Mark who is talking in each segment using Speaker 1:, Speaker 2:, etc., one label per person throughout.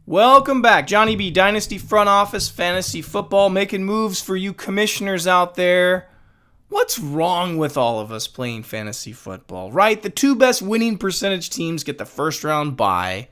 Speaker 1: Welcome back. Johnny B, Dynasty Front Office, Fantasy Football, making moves for you commissioners out there. What's wrong with all of us playing fantasy football, right? The two best winning percentage teams get the first round bye.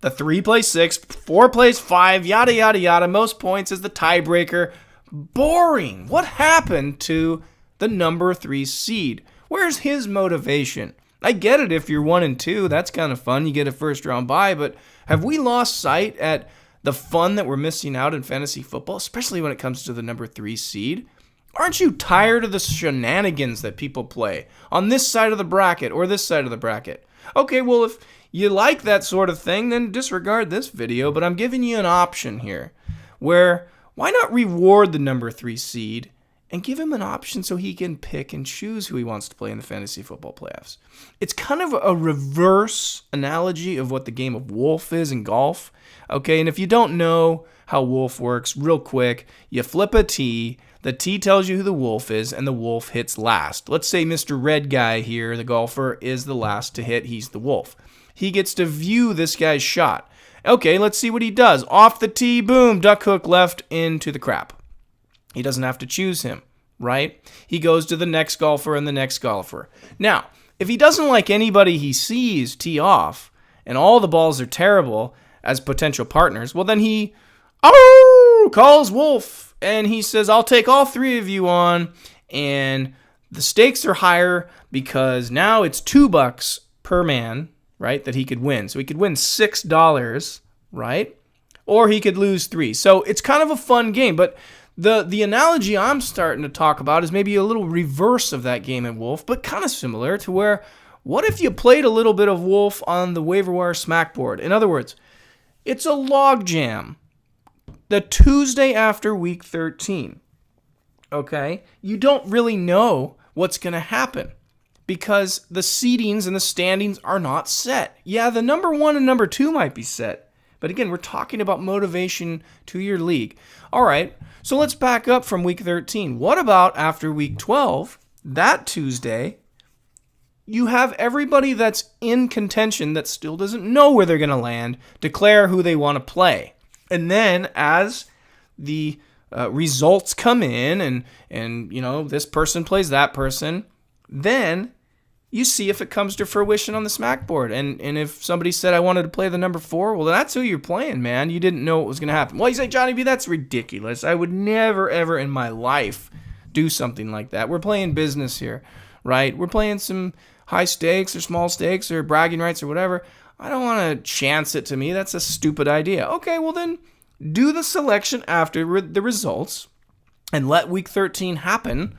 Speaker 1: The 3 plays 6, 4 plays 5, yada, yada, yada. Most points is the tiebreaker. Boring. What happened to the number 3 seed? Where's his motivation? I get it if you're 1 and 2. That's kind of fun. You get a first round bye, but have we lost sight at the fun that we're missing out in fantasy football, especially when it comes to the number 3 seed? Aren't you tired of the shenanigans that people play on this side of the bracket or this side of the bracket? Okay, well, if you like that sort of thing, then disregard this video, but I'm giving you an option here where why not reward the number 3 seed and give him an option so he can pick and choose who he wants to play in the fantasy football playoffs. It's kind of a reverse analogy of what the game of Wolf is in golf. Okay, and if you don't know how Wolf works, real quick, you flip a tee, the tee tells you who the Wolf is, and the Wolf hits last. Let's say Mr. Red Guy here, the golfer, is the last to hit. He's the Wolf. He gets to view this guy's shot. Okay, let's see what he does. Off the tee, boom, duck hook left into the crap. He doesn't have to choose him, right? He goes to the next golfer and the next golfer. Now, if he doesn't like anybody he sees tee off, and all the balls are terrible as potential partners, well, then he calls Wolf, and he says, I'll take all 3 of you on, and the stakes are higher because now it's $2 per man, right, that he could win. So he could win $6, right? Or he could lose 3. So it's kind of a fun game, but the analogy I'm starting to talk about is maybe a little reverse of that game in Wolf, but kind of similar to where, what if you played a little bit of Wolf on the waiver wire smack board? In other words, it's a log jam. The Tuesday after week 13, okay? You don't really know what's going to happen because the seedings and the standings are not set. Yeah, the number 1 and number 2 might be set. But again, we're talking about motivation to your league. All right, so let's back up from week 13. What about after week 12, that Tuesday, you have everybody that's in contention that still doesn't know where they're going to land, declare who they want to play. And then as the results come in and you know, this person plays that person, then you see if it comes to fruition on the smack board. And if somebody said, I wanted to play the number 4, well, that's who you're playing, man. You didn't know what was going to happen. Well, you say, Johnny B, that's ridiculous. I would never, ever in my life do something like that. We're playing business here, right? We're playing some high stakes or small stakes or bragging rights or whatever. I don't want to chance it to me. That's a stupid idea. Okay, well then do the selection after the results and let week 13 happen.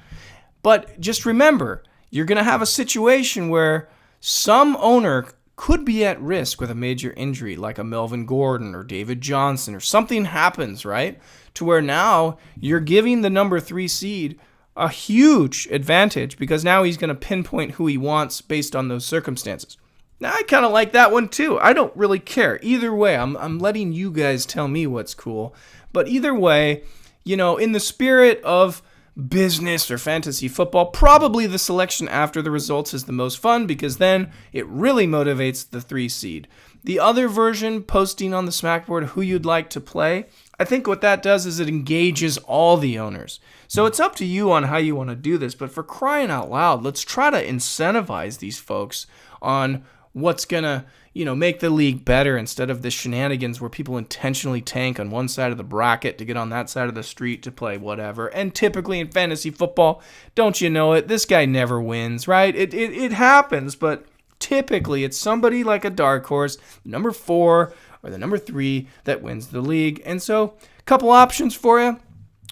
Speaker 1: But just remember, you're going to have a situation where some owner could be at risk with a major injury, like a Melvin Gordon or David Johnson, or something happens, right? To where now you're giving the number 3 seed a huge advantage because now he's going to pinpoint who he wants based on those circumstances. Now, I kind of like that one too. I don't really care. Either way, I'm letting you guys tell me what's cool. But either way, you know, in the spirit of business or fantasy football, probably the selection after the results is the most fun because then it really motivates the 3 seed. The other version, posting on the smackboard who you'd like to play, I think what that does is it engages all the owners. So it's up to you on how you want to do this, but for crying out loud, let's try to incentivize these folks on what's going to, you know, make the league better instead of the shenanigans where people intentionally tank on one side of the bracket to get on that side of the street to play whatever. And typically in fantasy football, don't you know it, this guy never wins, right? It happens, but typically it's somebody like a dark horse, number 4 or the number 3 that wins the league. And so a couple options for you.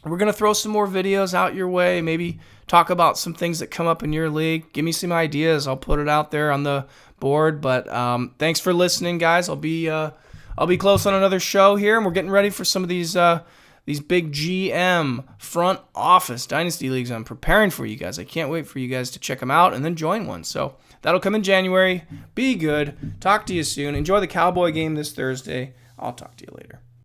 Speaker 1: We're going to throw some more videos out your way, maybe talk about some things that come up in your league. Give me some ideas. I'll put it out there on the board. But thanks for listening, guys. I'll be close on another show here, and we're getting ready for some of these big GM front office dynasty leagues. I'm preparing for you guys. I can't wait for you guys to check them out and then join one. So that'll come in January. Be good. Talk to you soon. Enjoy the Cowboy game this Thursday. I'll talk to you later.